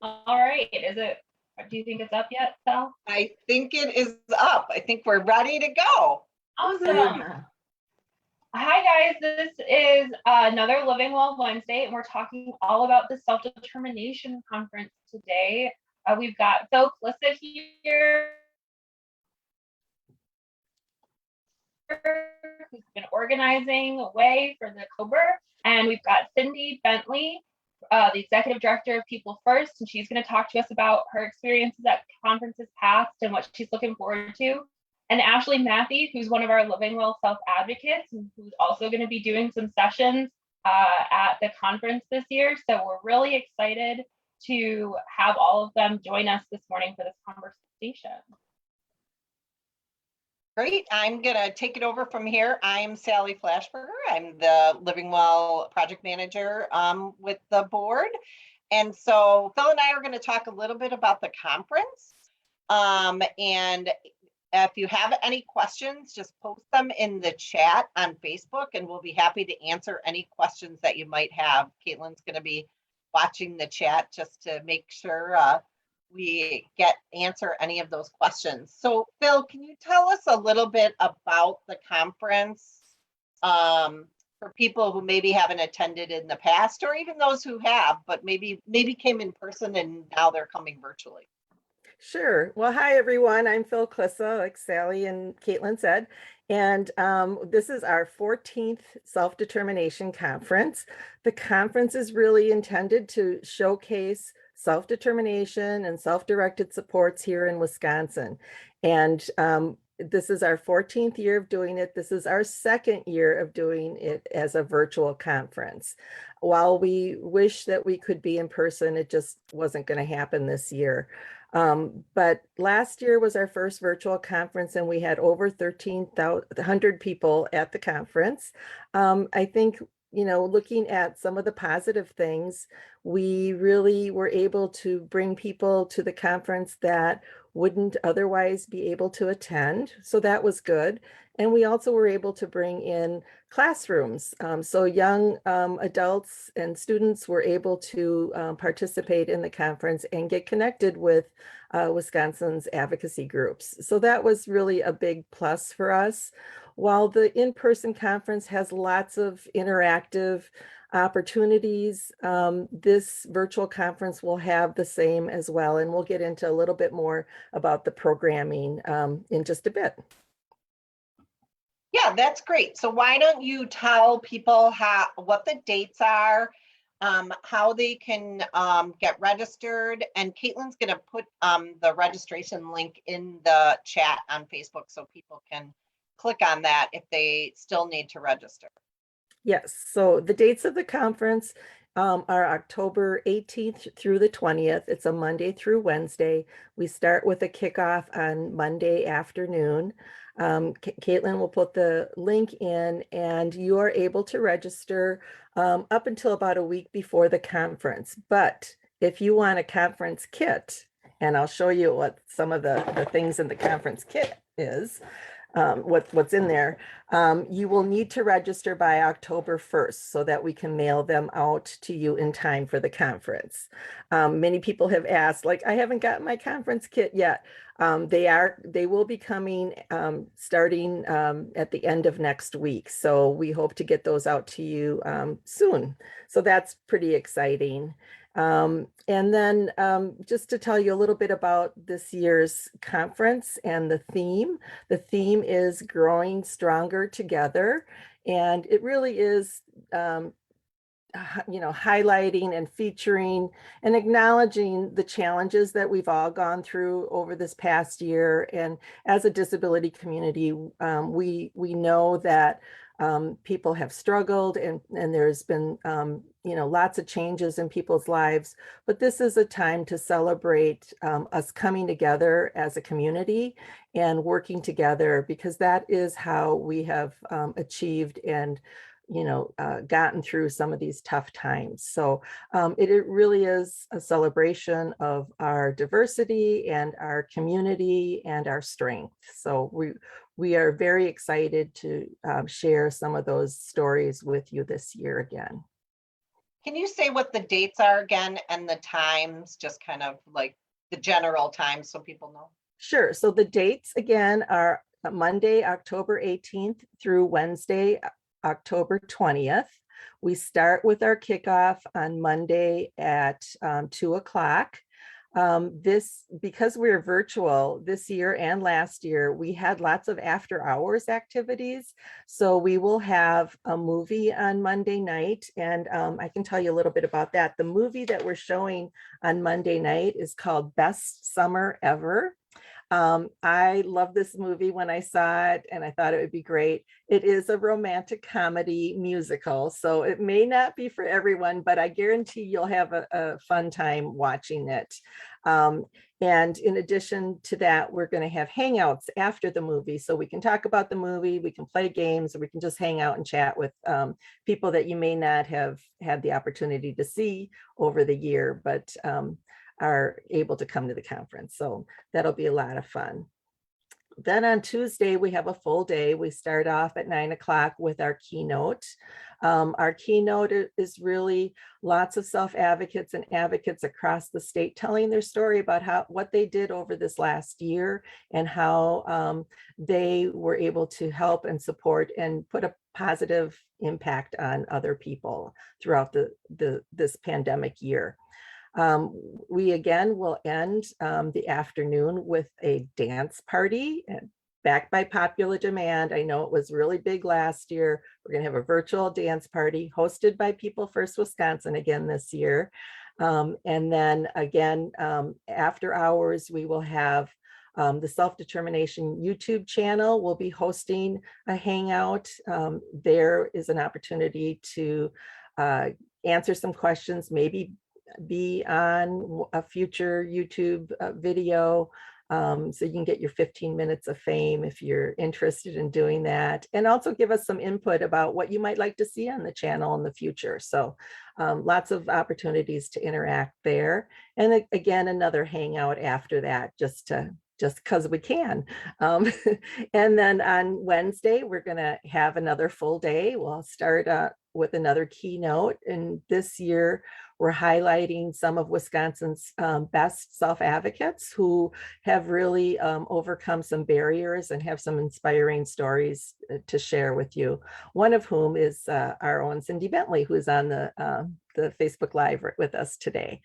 All right, do you think it's up yet, Sal? I think it is up. I think we're ready to go. Awesome. Hi guys, this is another Living Well Wednesday, and we're talking all about the Self-Determination Conference today. We've got Phil Klissa here, who's been organizing WAY for the October, and we've got Cindy Bentley, the Executive Director of People First, and she's going to talk to us about her experiences at conferences past and what she's looking forward to. And Ashley Matthews, who's one of our Living Well self-advocates, and who's also going to be doing some sessions at the conference this year. So we're really excited to have all of them join us this morning for this conversation. Great. I'm going to take it over from here. I'm Sally Flashberger. I'm the Living Well project manager with the board. And so Phil and I are going to talk a little bit about the conference. And if you have any questions, just post them in the chat on Facebook, and we'll be happy to answer any questions that you might have. Caitlin's going to be watching the chat just to make sure we answer any of those questions. So Phil, can you tell us a little bit about the conference for people who maybe haven't attended in the past, or even those who have, but maybe came in person and now they're coming virtually? Sure. Well, hi, everyone. I'm Phil Klissa, like Sally and Caitlin said, and this is our 14th Self-Determination Conference. The conference is really intended to showcase self-determination and self-directed supports here in Wisconsin. And this is our 14th year of doing it. This is our second year of doing it as a virtual conference. While we wish that we could be in person, it just wasn't going to happen this year. But last year was our first virtual conference, and we had over 1,300 people at the conference. I think, looking at some of the positive things, we really were able to bring people to the conference that wouldn't otherwise be able to attend. So that was good. And we also were able to bring in classrooms. So young adults and students were able to participate in the conference and get connected with Wisconsin's advocacy groups. So that was really a big plus for us. While the in-person conference has lots of interactive opportunities, this virtual conference will have the same as well. And we'll get into a little bit more about the programming in just a bit. Yeah, that's great. So why don't you tell people what the dates are, how they can get registered, and Caitlin's going to put the registration link in the chat on Facebook so people can click on that if they still need to register. Yes, so the dates of the conference are October 18th through the 20th. It's a Monday through Wednesday. We start with a kickoff on Monday afternoon. Caitlin will put the link in, and you are able to register up until about a week before the conference. But if you want a conference kit, and I'll show you what some of the things in the conference kit is, what's in there, you will need to register by October 1st so that we can mail them out to you in time for the conference. Many people have asked, like, I haven't gotten my conference kit yet. They will be coming starting at the end of next week. So we hope to get those out to you soon. So that's pretty exciting. And then just to tell you a little bit about this year's conference and the theme is Growing Stronger Together. And it really is, highlighting and featuring and acknowledging the challenges that we've all gone through over this past year. And as a disability community, we know that people have struggled, and there's been lots of changes in people's lives, but this is a time to celebrate us coming together as a community and working together, because that is how we have achieved and gotten through some of these tough times. So it really is a celebration of our diversity and our community and our strength. So we are very excited to share some of those stories with you this year again. Can you say what the dates are again and the times, just kind of like the general times so people know? Sure. So the dates again are Monday, October 18th through Wednesday, October 20th. We start with our kickoff on Monday at 2 o'clock. Because we're virtual this year and last year, we had lots of after hours activities. So we will have a movie on Monday night, and I can tell you a little bit about that. The movie that we're showing on Monday night is called Best Summer Ever. I love this movie when I saw it, and I thought it would be great. It is a romantic comedy musical, so it may not be for everyone, but I guarantee you'll have a fun time watching it. And in addition to that, we're going to have hangouts after the movie, so we can talk about the movie, we can play games, or we can just hang out and chat with people that you may not have had the opportunity to see over the year, but are able to come to the conference. So that'll be a lot of fun. Then on Tuesday, we have a full day. We start off at 9 o'clock with our keynote. Our keynote is really lots of self-advocates and advocates across the state telling their story about what they did over this last year and how they were able to help and support and put a positive impact on other people throughout this pandemic year. We again will end the afternoon with a dance party backed by popular demand. I know it was really big last year. We're going to have a virtual dance party hosted by People First Wisconsin again this year. And then again, after hours, we will have the Self-Determination YouTube channel. We'll be hosting a hangout. There is an opportunity to answer some questions, maybe be on a future YouTube video. So you can get your 15 minutes of fame if you're interested in doing that, and also give us some input about what you might like to see on the channel in the future. So lots of opportunities to interact there. And again, another hangout after that, just because we can. And then on Wednesday, we're going to have another full day. We'll start with another keynote. And this year, we're highlighting some of Wisconsin's best self-advocates who have really overcome some barriers and have some inspiring stories to share with you. One of whom is our own Cindy Bentley, who's on the Facebook Live with us today.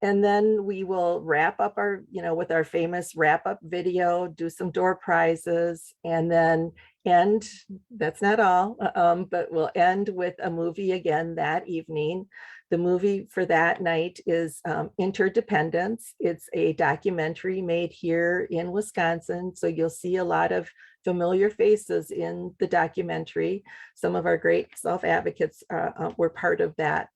And then we will wrap up with our famous wrap-up video, do some door prizes, and then end, that's not all, but we'll end with a movie again that evening. The movie for that night is Interdependence. It's a documentary made here in Wisconsin, so you'll see a lot of familiar faces in the documentary. Some of our great self-advocates were part of that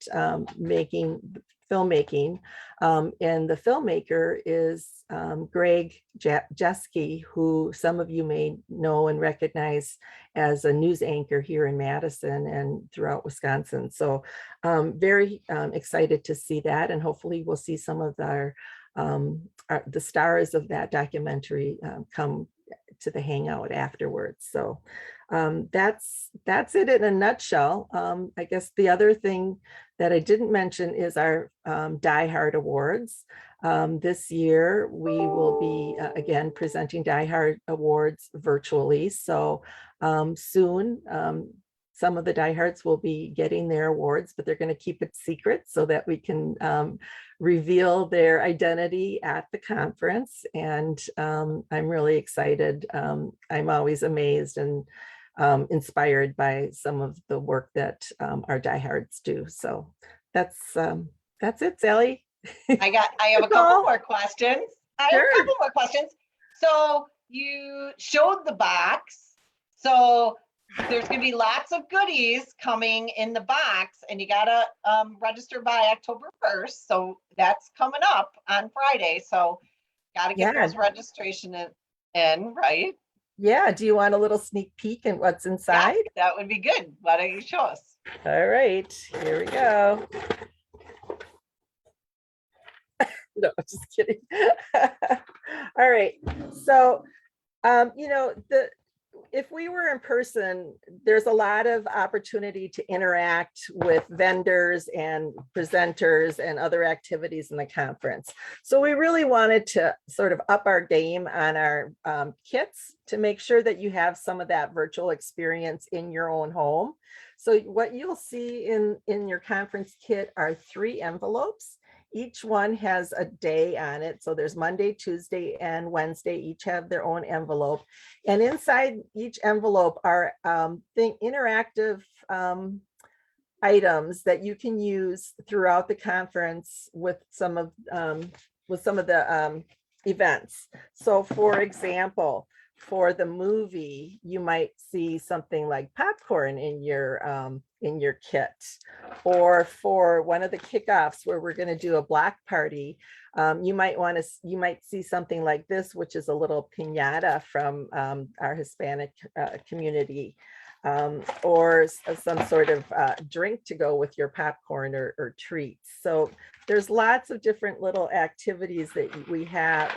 filmmaking. And the filmmaker is Greg Jeske, who some of you may know and recognize as a news anchor here in Madison and throughout Wisconsin. So very excited to see that, and hopefully we'll see some of the stars of that documentary come to the hangout afterwards. So that's it in a nutshell. I guess the other thing that I didn't mention is our Die Hard Awards. This year, we will be again presenting Die Hard Awards virtually. So soon, some of the diehards will be getting their awards, but they're going to keep it secret so that we can reveal their identity at the conference. And I'm really excited. I'm always amazed and inspired by some of the work that our diehards do. So that's it, Sally. I have a couple more questions. Sure. So you showed the box. So there's going to be lots of goodies coming in the box, and you got to register by October 1st. So that's coming up on Friday. So got to get those registration in, right? Yeah. Do you want a little sneak peek in what's inside? Yeah, that would be good. Why don't you show us? All right, here we go. No, just kidding. All right. So, if we were in person, there's a lot of opportunity to interact with vendors and presenters and other activities in the conference. So we really wanted to sort of up our game on our kits to make sure that you have some of that virtual experience in your own home. So what you'll see in your conference kit are 3 envelopes. Each one has a day on it. So there's Monday, Tuesday, and Wednesday, each have their own envelope. And inside each envelope are interactive items that you can use throughout the conference with some of the events. So for example, for the movie, you might see something like popcorn in your kit, or for one of the kickoffs where we're going to do a block party, you might see something like this, which is a little piñata from our Hispanic community, or some sort of drink to go with your popcorn or treats. So there's lots of different little activities that we have,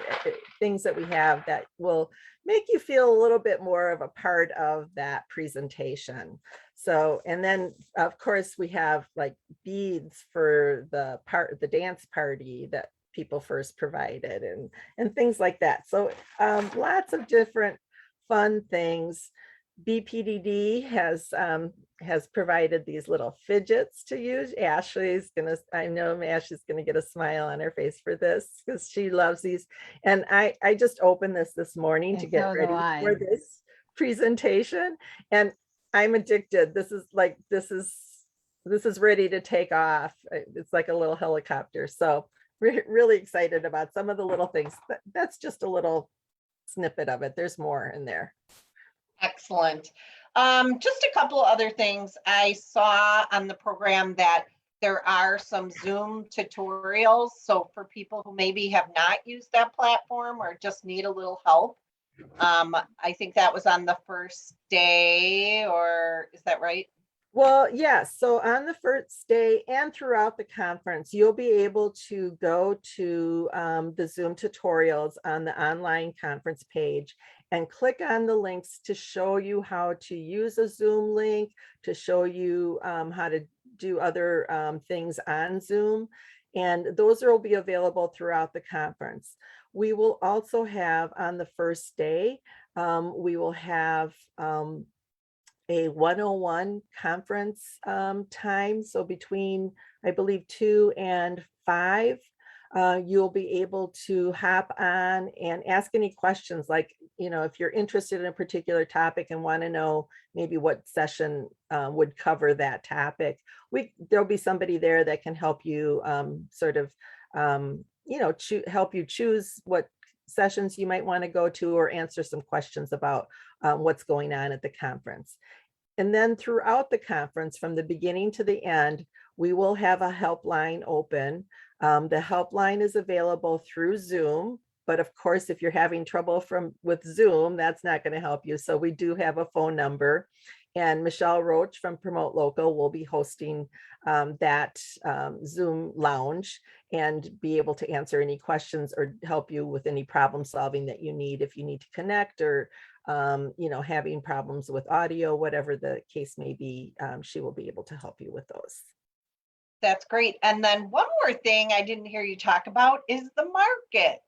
things that we have that will make you feel a little bit more of a part of that presentation. So, and then of course we have like beads for the dance party that people first provided, and things like that. So lots of different fun things. BPDD has provided these little fidgets to use. I know Ashley's gonna get a smile on her face for this because she loves these. And I just opened this morning to get ready for this presentation, and I'm addicted. This is ready to take off. It's like a little helicopter. So we're really excited about some of the little things. That's just a little snippet of it. There's more in there. Excellent. Just a couple other things. I saw on the program that there are some Zoom tutorials. So for people who maybe have not used that platform or just need a little help, I think that was on the first day, or is that right? Well, yes. So on the first day and throughout the conference, you'll be able to go to the Zoom tutorials on the online conference page and click on the links to show you how to use a Zoom link, to show you how to do other things on Zoom. And those will be available throughout the conference. We will also have on the first day, we will have a 101 conference time. So between, I believe, 2 and 5, you'll be able to hop on and ask any questions, like, if you're interested in a particular topic and want to know maybe what session would cover that topic, there'll be somebody there that can help you help you choose what sessions you might want to go to, or answer some questions about what's going on at the conference. And then throughout the conference, from the beginning to the end, we will have a helpline open. The helpline is available through Zoom, but of course, if you're having trouble with Zoom, that's not going to help you. So we do have a phone number, and Michelle Roach from Promote Local will be hosting that Zoom lounge and be able to answer any questions or help you with any problem solving that you need, if you need to connect, or having problems with audio, whatever the case may be, she will be able to help you with those. That's great. And then one more thing I didn't hear you talk about is the market.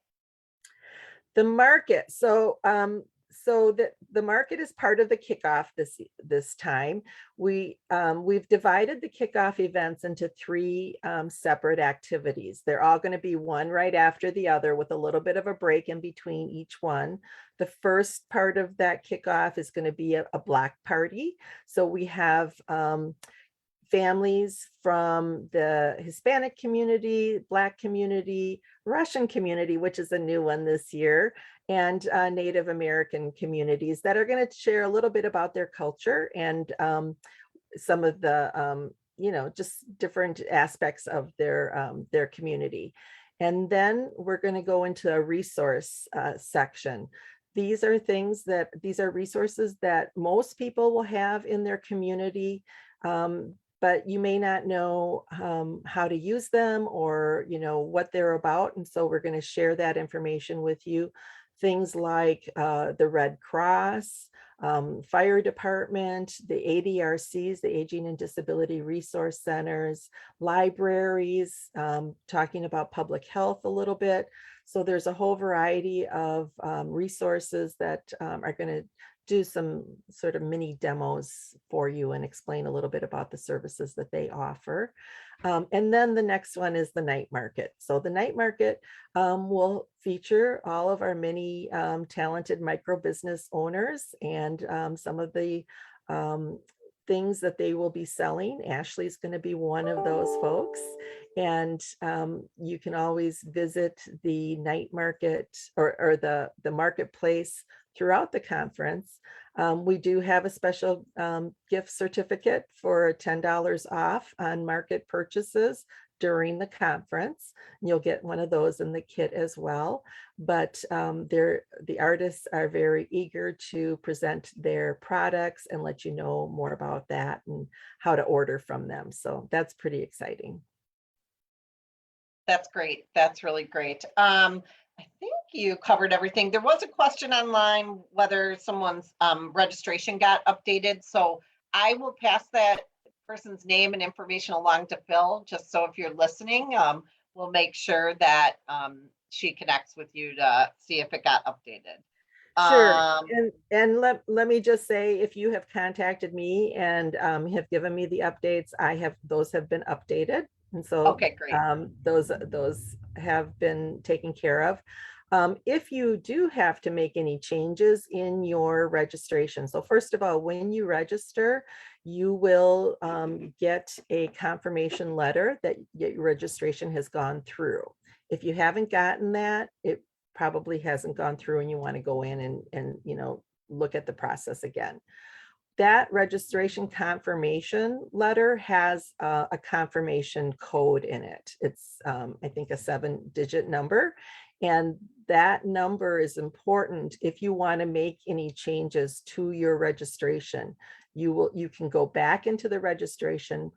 The market. So the market is part of the kickoff this time. We've divided the kickoff events into 3 separate activities. They're all going to be one right after the other, with a little bit of a break in between each one. The first part of that kickoff is going to be a block party. So we have families from the Hispanic community, Black community, Russian community, which is a new one this year, and Native American communities that are going to share a little bit about their culture and some of the, just different aspects of their community. And then we're going to go into a resource section. These are resources that most people will have in their community, but you may not know how to use them, or what they're about. And so we're going to share that information with you. Things like the Red Cross, fire department, the ADRCs, the Aging and Disability Resource Centers, libraries, talking about public health a little bit. So there's a whole variety of resources that are going to do some sort of mini demos for you and explain a little bit about the services that they offer. And then the next one is the night market. So the night market will feature all of our many talented micro business owners and some of the things that they will be selling. Ashley's going to be one of those folks. And you can always visit the night market or the marketplace throughout the conference. We do have a special gift certificate for $10 off on market purchases during the conference. You'll get one of those in the kit as well. But the artists are very eager to present their products and let you know more about that and how to order from them. So that's pretty exciting. That's great. That's really great. I think you covered everything. There was a question online whether someone's registration got updated. So I will pass that person's name and information along to Phil, just so if you're listening, we'll make sure that she connects with you to see if it got updated. Sure. And let me just say, if you have contacted me and have given me the updates, those have been updated. And so okay, great. Those have been taken care of. If you do have to make any changes in your registration, so first of all, when you register, you will get a confirmation letter that your registration has gone through. If you haven't gotten that, it probably hasn't gone through and you want to go in and look at the process again. That registration confirmation letter has a confirmation code in it. It's, I think, a 7-digit number. And that number is important if you want to make any changes to your registration. You can go back into the registration.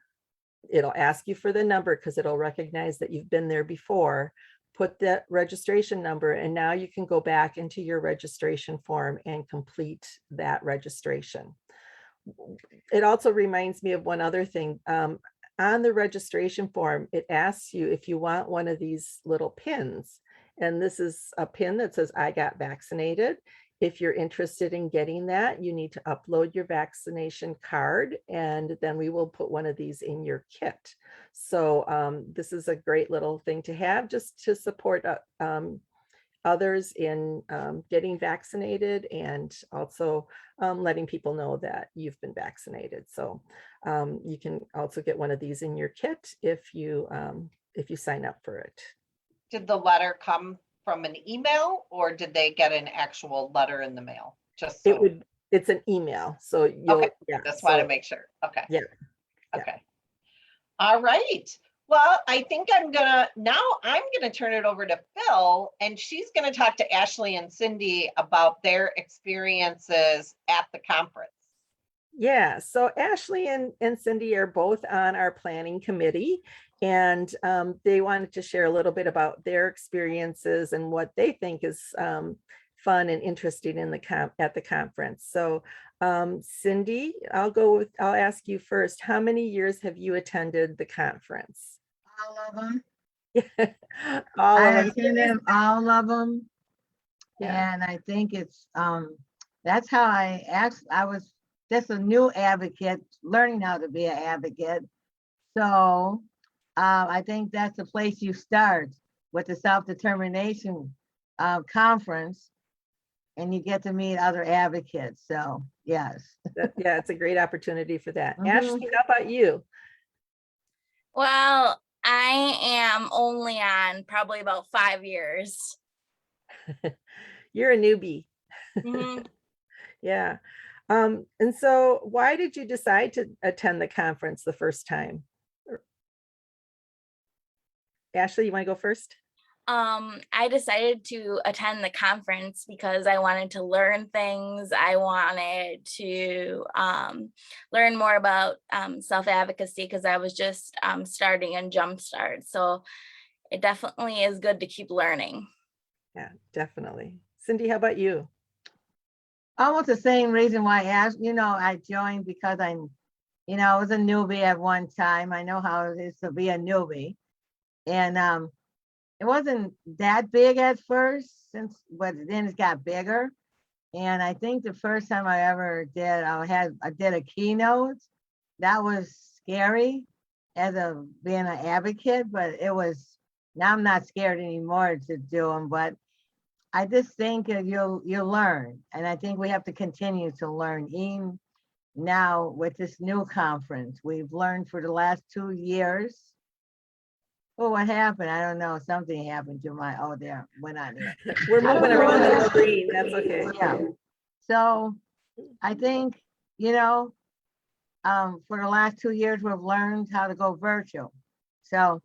It'll ask you for the number because it'll recognize that you've been there before. Put that registration number, and now you can go back into your registration form and complete that registration. It also reminds me of one other thing. On the registration form, it asks you if you want one of these little pins. And this is a pin that says, I got vaccinated. If you're interested in getting that, you need to upload your vaccination card, and then we will put one of these in your kit. So this is a great little thing to have just to support others in getting vaccinated, and also letting people know that you've been vaccinated. So you can also get one of these in your kit if you sign up for it. Did the letter come from an email, or did they get an actual letter in the mail? Just so. It's an email. So you'll, okay. Yeah. Just want to make sure. Okay. Yeah. Okay. All right. Well, I think I'm gonna turn it over to Phil, and she's gonna talk to Ashley and Cindy about their experiences at the conference. Yeah, so Ashley and Cindy are both on our planning committee, and they wanted to share a little bit about their experiences and what they think is fun and interesting at the conference. So Cindy, I'll ask you first. How many years have you attended the conference? All of them. All I of them. attended all of them. Yeah. And I think it's that's how I was just a new advocate, learning how to be an advocate. So I think that's the place you start with the self-determination conference, and you get to meet other advocates. So yes. Yeah, it's a great opportunity for that. Mhm. Ashley, how about you? Well, I am only on probably about 5 years. You're a newbie. Mhm. Yeah. And so why did you decide to attend the conference the first time? Ashley, you want to go first? I decided to attend the conference because I wanted to learn things. I wanted to learn more about self-advocacy because I was just starting in Jumpstart. So it definitely is good to keep learning. Yeah, definitely. Cindy, how about you? almost the same reason why I asked, I joined because I was a newbie at one time. I know how it is to be a newbie. And it wasn't that big at first, but then it got bigger. And I think the first time I ever did, I did a keynote. That was scary as being an advocate, but now I'm not scared anymore to do them, but I just think that you'll learn. And I think we have to continue to learn. Even now with this new conference, we've learned for the last 2 years. Well, what happened? I don't know. Something happened to there went on there. We're I don't moving know around what the happened. screen. That's okay. Yeah. So I think, for the last 2 years, we've learned how to go virtual. So,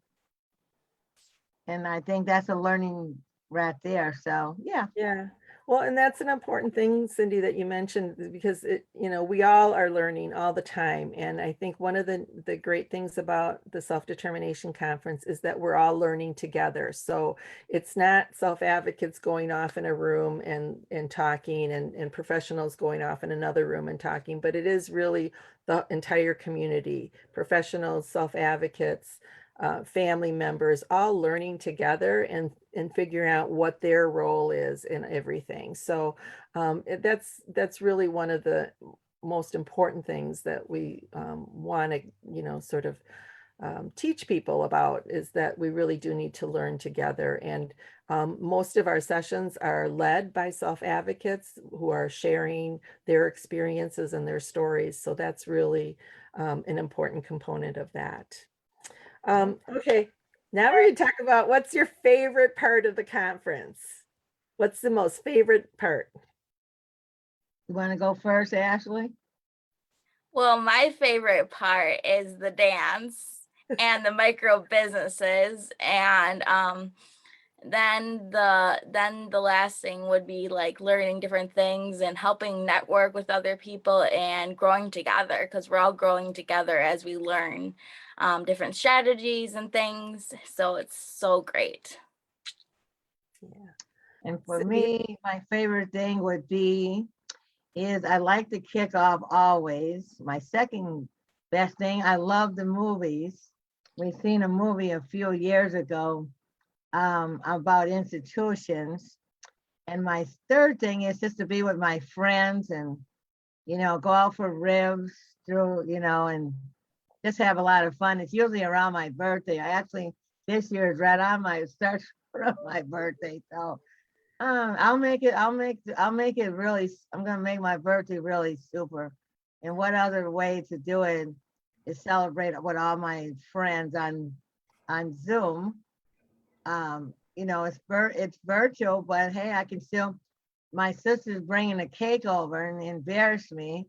and I think that's a learning right there. So, yeah. Yeah. Well, and that's an important thing, Cindy, that you mentioned, because we all are learning all the time. And I think one of the great things about the Self-Determination Conference is that we're all learning together. So it's not self-advocates going off in a room and talking and professionals going off in another room and talking, but it is really the entire community, professionals, self-advocates, family members, all learning together and figuring out what their role is in everything. So that's really one of the most important things that we want to, sort of teach people about, is that we really do need to learn together. And most of our sessions are led by self-advocates who are sharing their experiences and their stories. So that's really an important component of that. Okay, now we're going to talk about what's your favorite part of the conference. What's the most favorite part? You want to go first, Ashley? Well, my favorite part is the dance and the micro businesses, and then the last thing would be like learning different things and helping network with other people and growing together, because we're all growing together as we learn different strategies and things. So it's so great. Yeah. And for me, my favorite thing would be I like the kickoff always. My second best thing, I love the movies. We've seen a movie a few years ago about institutions. And my third thing is just to be with my friends and, go out for ribs and just have a lot of fun. It's usually around my birthday. This year is right on starts around my birthday. So I'm gonna make my birthday really super. And what other way to do it is celebrate with all my friends on Zoom. It's virtual, but hey, I can still. My sister's bringing a cake over and embarrass me.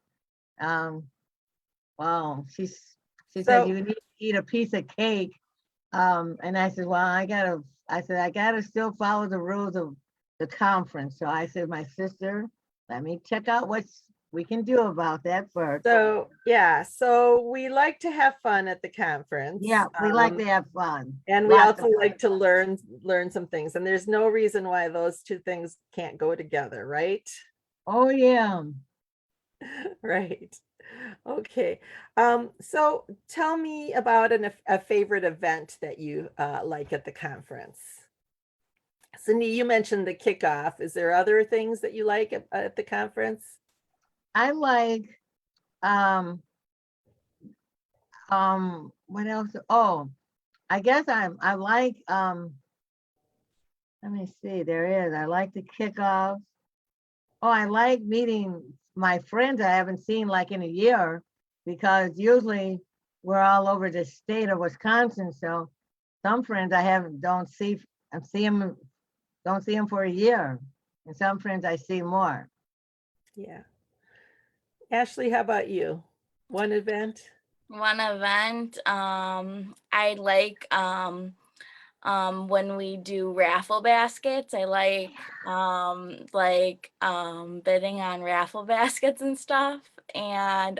Well, she said you need to eat a piece of cake. And I said, well, I gotta still follow the rules of the conference. So I said, my sister, let me check out what we can do about that first. So yeah, so we like to have fun at the conference. Yeah, we like to have fun. And we also like to learn some things. And there's no reason why those two things can't go together, right? Oh yeah. Right. Okay. So tell me about a favorite event that you like at the conference. Cindy, you mentioned the kickoff. Is there other things that you like at the conference? I like, what else? Oh, I guess I like, let me see, I like the kickoff. Oh, I like meeting my friends I haven't seen like in a year, because usually we're all over the state of Wisconsin. So some friends don't see them for a year. And some friends I see more. Yeah. Ashley, how about you? One event? One event, I like when we do raffle baskets. I like bidding on raffle baskets and stuff. And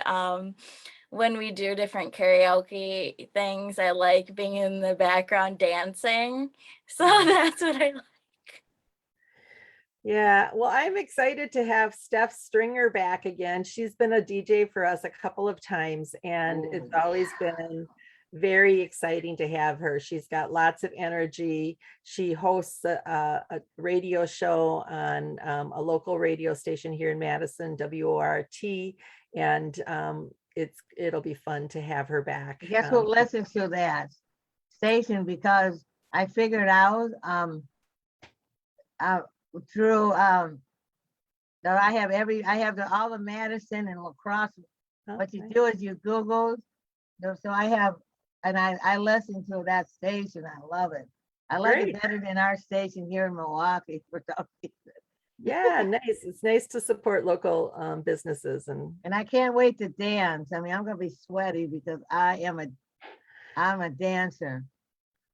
when we do different karaoke things, I like being in the background dancing. So that's what I like. Yeah, well, I'm excited to have Steph Stringer back again. She's been a DJ for us a couple of times, and Oh, it's always been very exciting to have her. She's got lots of energy. She hosts a radio show on a local radio station here in Madison, WORT, and it'll be fun to have her back. Guess who listens to that station? Because I figured out uh, through that I have all the Madison and lacrosse. What you Okay. do is you Google. So I have, and I listen to that station. I love it. I like it Great. better than our station here in Milwaukee for some reason. Yeah, nice. It's nice to support local businesses and And I can't wait to dance. I mean, I'm gonna be sweaty because I'm a dancer.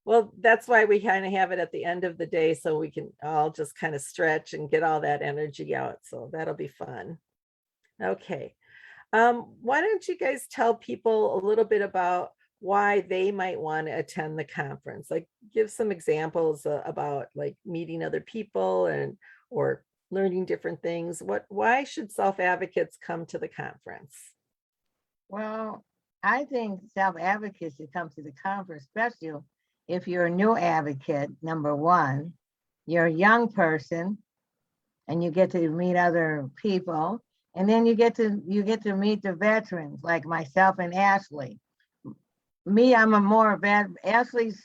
well, that's why we kind of have it at the end of the day so we can all just kind of stretch and get all that energy out. So that'll be fun. Okay. Why don't you guys tell people a little bit about why they might want to attend the conference? Like give some examples about like meeting other people and or learning different things. Why should self-advocates come to the conference? Well, I think self-advocates should come to the conference, especially if you're a new advocate, number one, you're a young person and you get to meet other people. And then you get to meet the veterans like myself and Ashley. Me, I'm a more vet. Ashley's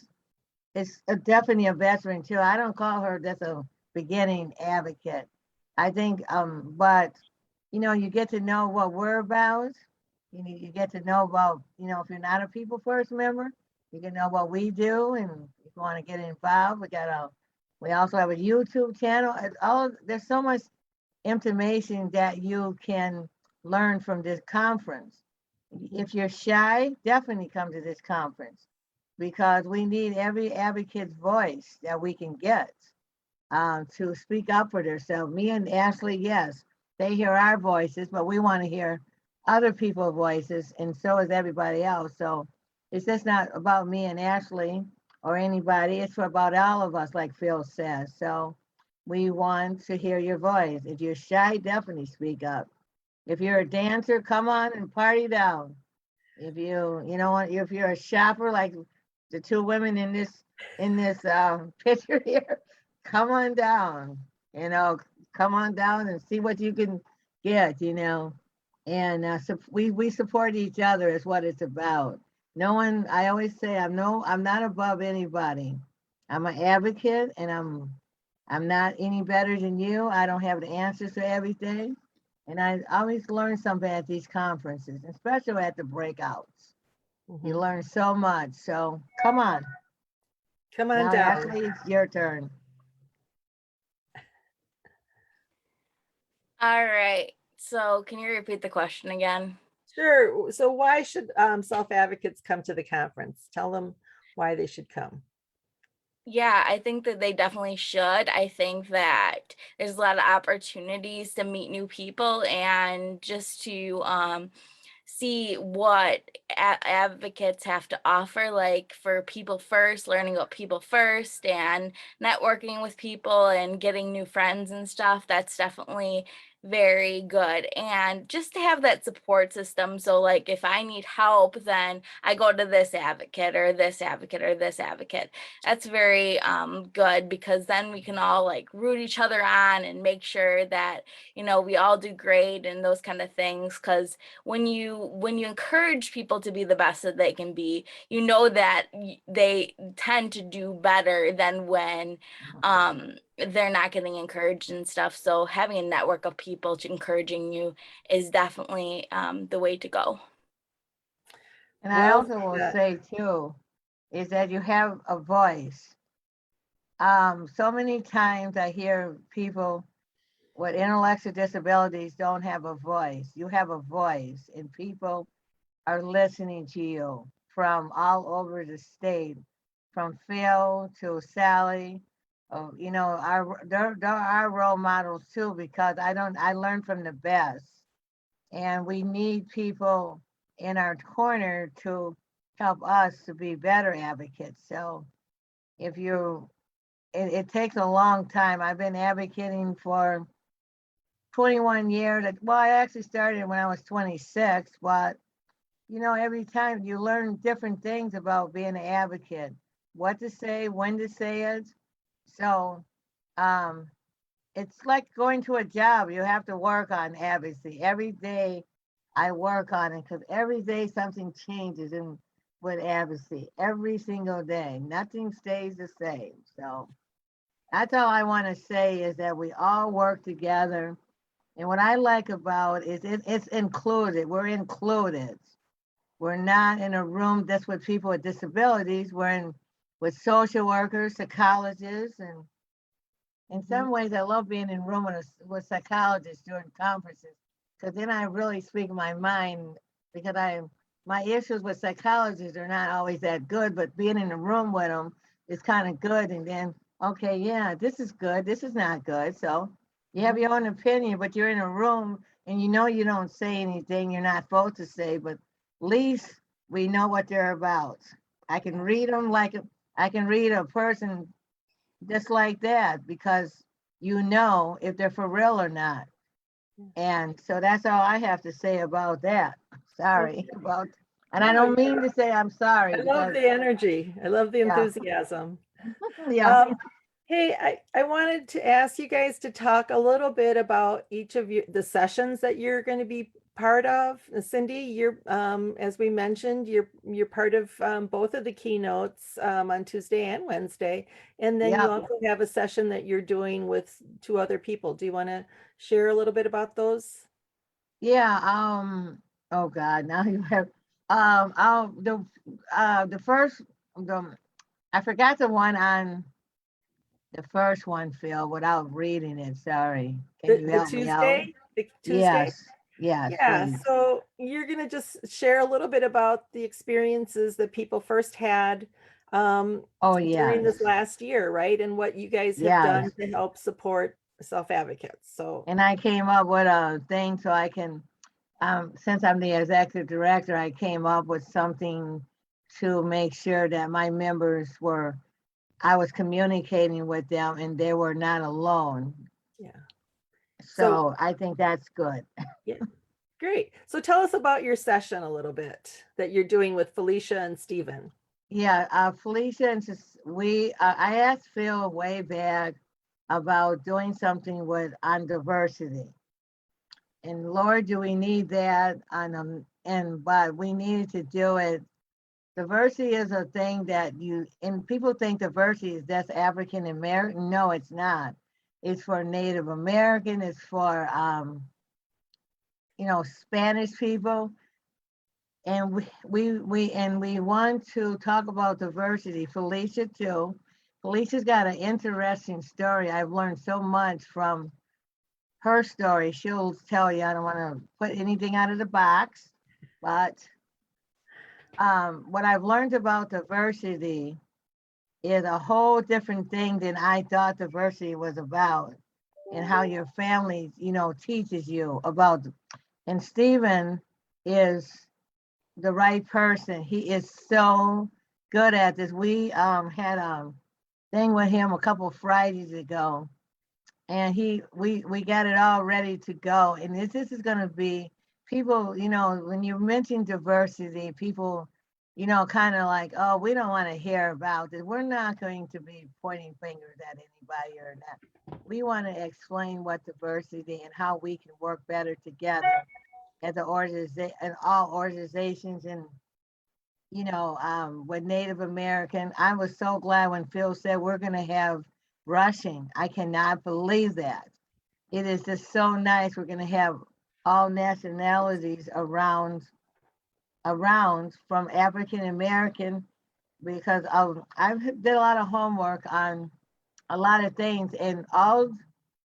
is definitely a veteran too. I don't call her just a beginning advocate. I think, but you get to know what we're about. You get to know about, if you're not a People First member, you can know what we do, and if you want to get involved, we also have a YouTube channel. There's so much information that you can learn from this conference. If you're shy, definitely come to this conference because we need every advocate's voice that we can get to speak up for themselves. Me and Ashley, yes, they hear our voices, but we want to hear other people's voices, and so is everybody else. So it's just not about me and Ashley or anybody. It's about all of us, like Phil says. So we want to hear your voice. If you're shy, definitely speak up. If you're a dancer, come on and party down. If if you're a shopper, like the two women in this picture here, come on down. Come on down and see what you can get. And so we support each other is what it's about. No one. I always say I'm not above anybody. I'm an advocate, and I'm not any better than you. I don't have the answers to everything. And I always learn something at these conferences, especially at the breakouts. You Mhm. learn so much. So come on. Come on Now, down. Ashley, it's your turn. All right. So can you repeat the question again? Sure. So why should self-advocates come to the conference? Tell them why they should come. Yeah, I think that they definitely should. I think that there's a lot of opportunities to meet new people and just to see what advocates have to offer, like for people first, learning about people first and networking with people and getting new friends and stuff. That's definitely very good. And just to have that support system. So, like, if I need help, then I go to this advocate or this advocate or this advocate. That's very good because then we can all like root each other on and make sure that, we all do great and those kind of things. Because when you encourage people to be the best that they can be, that they tend to do better than when they're not getting encouraged and stuff. So having a network of people encouraging you is definitely the way to go. And I Well, also will say too, is that you have a voice. So many times I hear people with intellectual disabilities don't have a voice. You have a voice, and people are listening to you from all over the state, from Phil to Sally. There are role models too, because I learn from the best, and we need people in our corner to help us to be better advocates. So if you it takes a long time. I've been advocating for 21 years. Well, I actually started when I was 26, but every time you learn different things about being an advocate, what to say, when to say it. So um, it's like going to a job. You have to work on advocacy. Every day I work on it because every day something changes in with advocacy. Every single day, nothing stays the same. So that's all I want to say is that we all work together. And what I like about it's included. We're included. We're not in a room just with people with disabilities. We're in with social workers, psychologists, and in some ways, I love being in room with psychologists during conferences because then I really speak my mind because my issues with psychologists are not always that good, but being in a room with them is kind of good. And then, okay, yeah, this is good. This is not good. So you have your own opinion, but you're in a room and you don't say anything you're not supposed to say, but at least we know what they're about. I can read them like I can read a person just like that because if they're for real or not. And so that's all I have to say about that. Sorry about, and I No, don't mean to say I'm sorry I love because the energy. I love the yeah, enthusiasm. yeah, Hey, I wanted to ask you guys to talk a little bit about each of the sessions that you're going to be part of. Cindy, you're as we mentioned, you're part of both of the keynotes on Tuesday and Wednesday, and then you yeah, also have a session that you're doing with two other people. Do you want to share a little bit about those? yeah. Oh God, now you have the first I forgot the one on the first one, Phil, without reading it. Sorry. Can you The help me out? Tuesday, the Tuesday. Yes, yes, Yeah, please. so you're going to just share a little bit about the experiences that people first had Oh during yes, this last year, right? And what you guys have yes. done to help support self-advocates. So, And I came up with a thing so I can, since I'm the executive director, I came up with something to make sure that my members I was communicating with them and they were not alone. yeah. So, So I think that's good. yeah, great. So tell us about your session a little bit that you're doing with Felicia and Stephen. Yeah, Felicia and I asked Phil way back about doing something on diversity. And Lord, do we need that but we needed to do it. Diversity is a thing and people think diversity is just African American. No, it's not. It's for Native American, it's for Spanish people. And we want to talk about diversity. Felicia too. Felicia's got an interesting story. I've learned so much from her story. She'll tell you, I don't want to put anything out of the box, but what I've learned about diversity is a whole different thing than I thought diversity was about, and how your family, teaches you about. And Stephen is the right person. He is so good at this. We had a thing with him a couple Fridays ago, and we got it all ready to go. And this is going to be people. When you mention diversity, people, kind of like, oh, we don't want to hear about it. We're not going to be pointing fingers at anybody or not. We want to explain what diversity and how we can work better together as an organization and all organizations and with Native American. I was so glad when Phil said we're going to have rushing. I cannot believe that. It is just so nice. We're going to have all nationalities around from African American because I've did a lot of homework on a lot of things and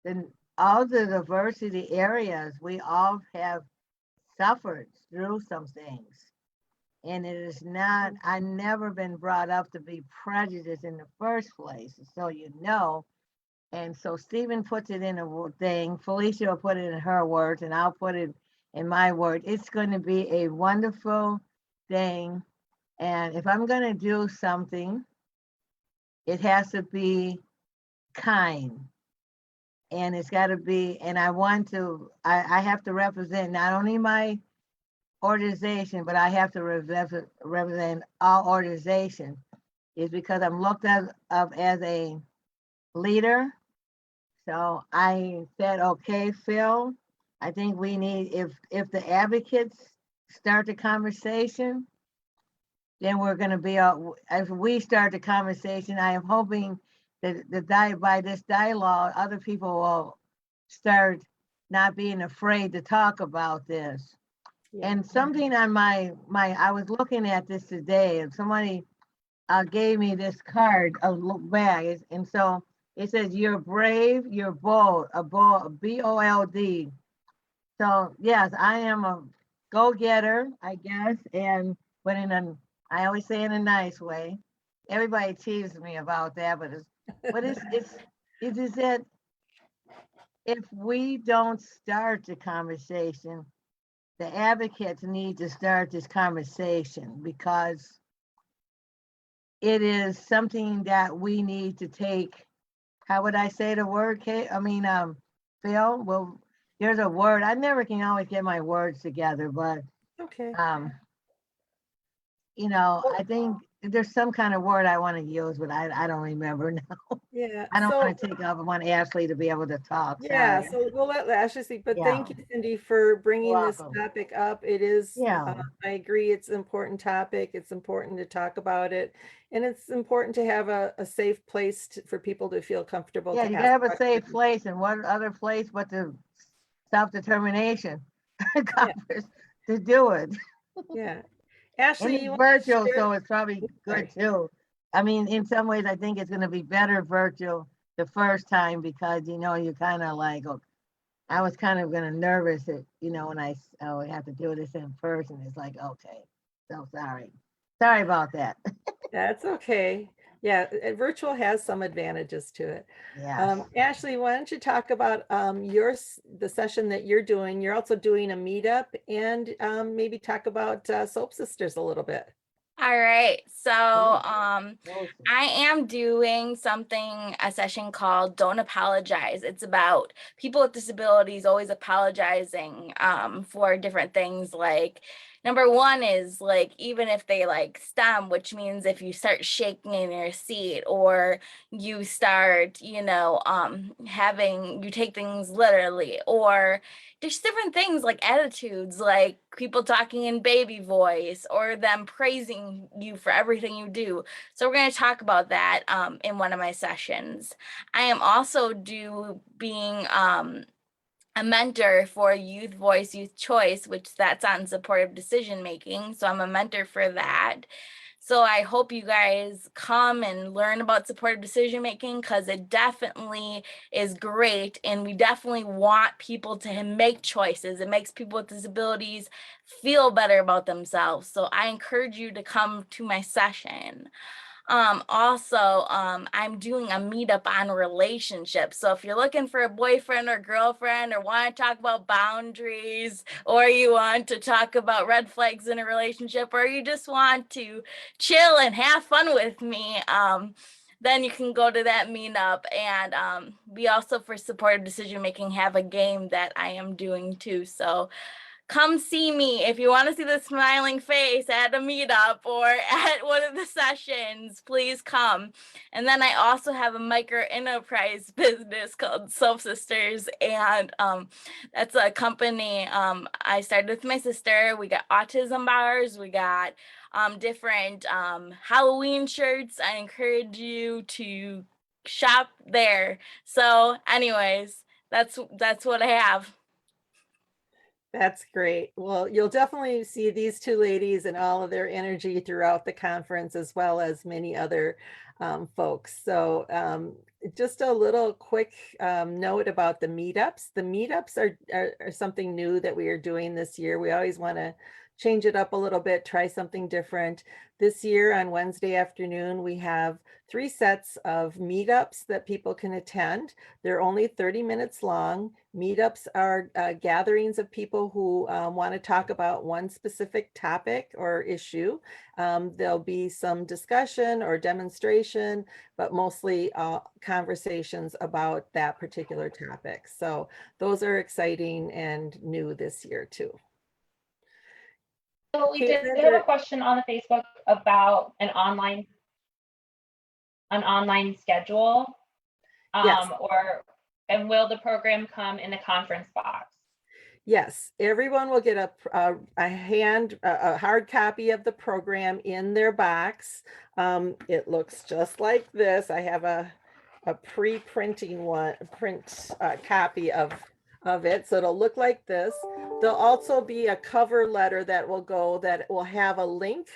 the all the diversity areas we all have suffered through some things. And it is not, I never been brought up to be prejudiced in the first place. So and so Stephen puts it in a thing, Felicia will put it in her words, and I'll put it in my word. It's going to be a wonderful thing. And if I'm going to do something, it has to be kind. And it's got to be, and I have to represent not only my organization, but I have to represent all organizations. Is because I'm looked at up as a leader. So I said, okay, Phil, I think we need, if the advocates start the conversation, then we're going to be, if we start the conversation, I am hoping that by this dialogue, other people will start not being afraid to talk about this. Yeah. And something on I was looking at this today, and somebody gave me this card, a look bag, and so it says, "You're brave, you're bold," BOLD. So yes, I am a go-getter, I guess, and but I always say in a nice way. Everybody teases me about that, but it is that if we don't start the conversation, the advocates need to start this conversation because it is something that we need to take. How would I say the word, Kate? Phil, well, there's a word. I never can always get my words together, but Okay. I think there's some kind of word I want to use, but I don't remember now. Yeah. I don't So want to take up. I want Ashley to be able to talk. yeah, Sorry. so we'll let Ashley speak, but thank Yeah. you, Cindy, for bringing this Welcome. topic up. It is, Yeah. I agree, it's an important topic. It's important to talk about it. And it's important to have a safe place for people to feel comfortable Yeah, to you ask gotta have a safe questions. place, and what other place but the self-determination conference to do it. Yeah. And Ashley, it's you want to virtual, share? so it's probably good too. I mean, in some ways, I think it's gonna be better virtual the first time because, you kind of like, oh, I was kind of gonna nervous that, when I have to do this in person, it's like, okay, so sorry. Sorry about that. That's okay. Yeah, virtual has some advantages to it. Yes. Ashley, why don't you talk about the session that you're doing? You're also doing a meetup and maybe talk about Soap Sisters a little bit. All right. So Awesome. I am doing a session called Don't Apologize. It's about people with disabilities always apologizing for different things. Like, number one is like, even if they like stum, which means if you start shaking in your seat or you start, you take things literally, or there's different things like attitudes, like people talking in baby voice or them praising you for everything you do. So we're going to talk about that in one of my sessions. I am also being a mentor for Youth Voice, Youth Choice, which that's on supportive decision making. So I'm a mentor for that. So I hope you guys come and learn about supportive decision making because it definitely is great. And we definitely want people to make choices. It makes people with disabilities feel better about themselves. So I encourage you to come to my session. I'm doing a meetup on relationships. So if you're looking for a boyfriend or girlfriend or want to talk about boundaries or you want to talk about red flags in a relationship or you just want to chill and have fun with me, then you can go to that meetup. And we also, for supportive decision making, have a game that I am doing too. So come see me if you want to see the smiling face at a meetup or at one of the sessions. Please come. And then I also have a micro enterprise business called Soap Sisters, and that's a company I started with my sister. We got autism bars, we got different Halloween shirts. I encourage you to shop there. So anyways, that's what I have. That's great. Well, you'll definitely see these two ladies and all of their energy throughout the conference, as well as many other folks. So just a little quick note about the meetups. The meetups are something new that we are doing this year. We always want to change it up a little bit, try something different. This year on Wednesday afternoon, we have 3 sets of meetups that people can attend. They're only 30 minutes long. Meetups are gatherings of people who want to talk about one specific topic or issue. There'll be some discussion or demonstration, but mostly conversations about that particular topic. So those are exciting and new this year too. So we did Caitlin, have a question on the Facebook about an online schedule. Yes. And will the program come in the conference box? Yes, everyone will get a hard copy of the program in their box. It looks just like this. I have a pre-printing copy of it, so it'll look like this. There'll also be a cover letter that will have a link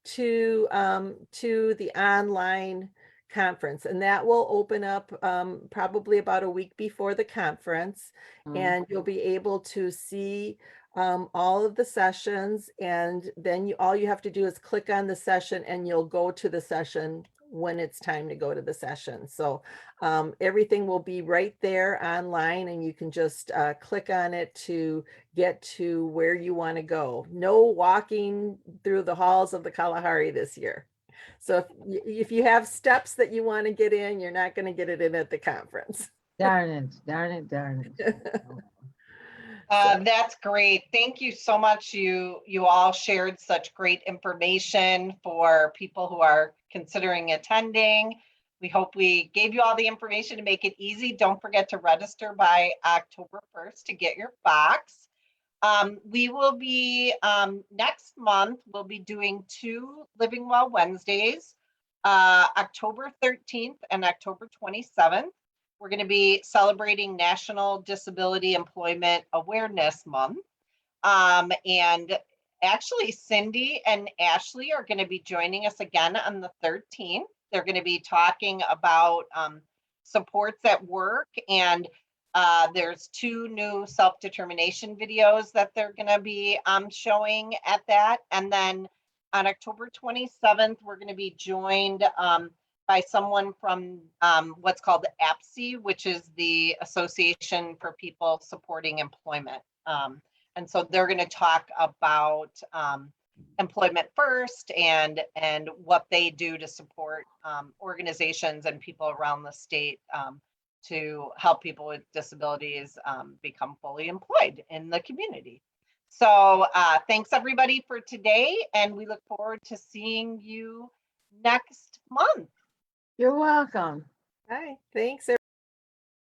to the online conference, and that will open up probably about a week before the conference. And you'll be able to see all of the sessions, and then all you have to do is click on the session and you'll go to the session when it's time to go to the session. So everything will be right there online, and you can just click on it to get to where you want to go. No walking through the halls of the Kalahari this year. So if you have steps that you want to get in, you're not going to get it in at the conference. Darn it, darn it, darn it. That's great. Thank you so much. You all shared such great information for people who are considering attending. We hope we gave you all the information to make it easy. Don't forget to register by October 1st to get your box. We will be, next month, we'll be doing 2 Living Well Wednesdays, October 13th and October 27th. We're going to be celebrating National Disability Employment Awareness Month. And actually, Cindy and Ashley are going to be joining us again on the 13th. They're going to be talking about supports at work, and there's 2 new self-determination videos that they're going to be showing at that. And then on October 27th, we're going to be joined by someone from what's called APSE, which is the Association for People Supporting Employment. And so they're going to talk about employment first and what they do to support organizations and people around the state to help people with disabilities become fully employed in the community. So thanks everybody for today, and we look forward to seeing you next month. You're welcome. Hi, thanks.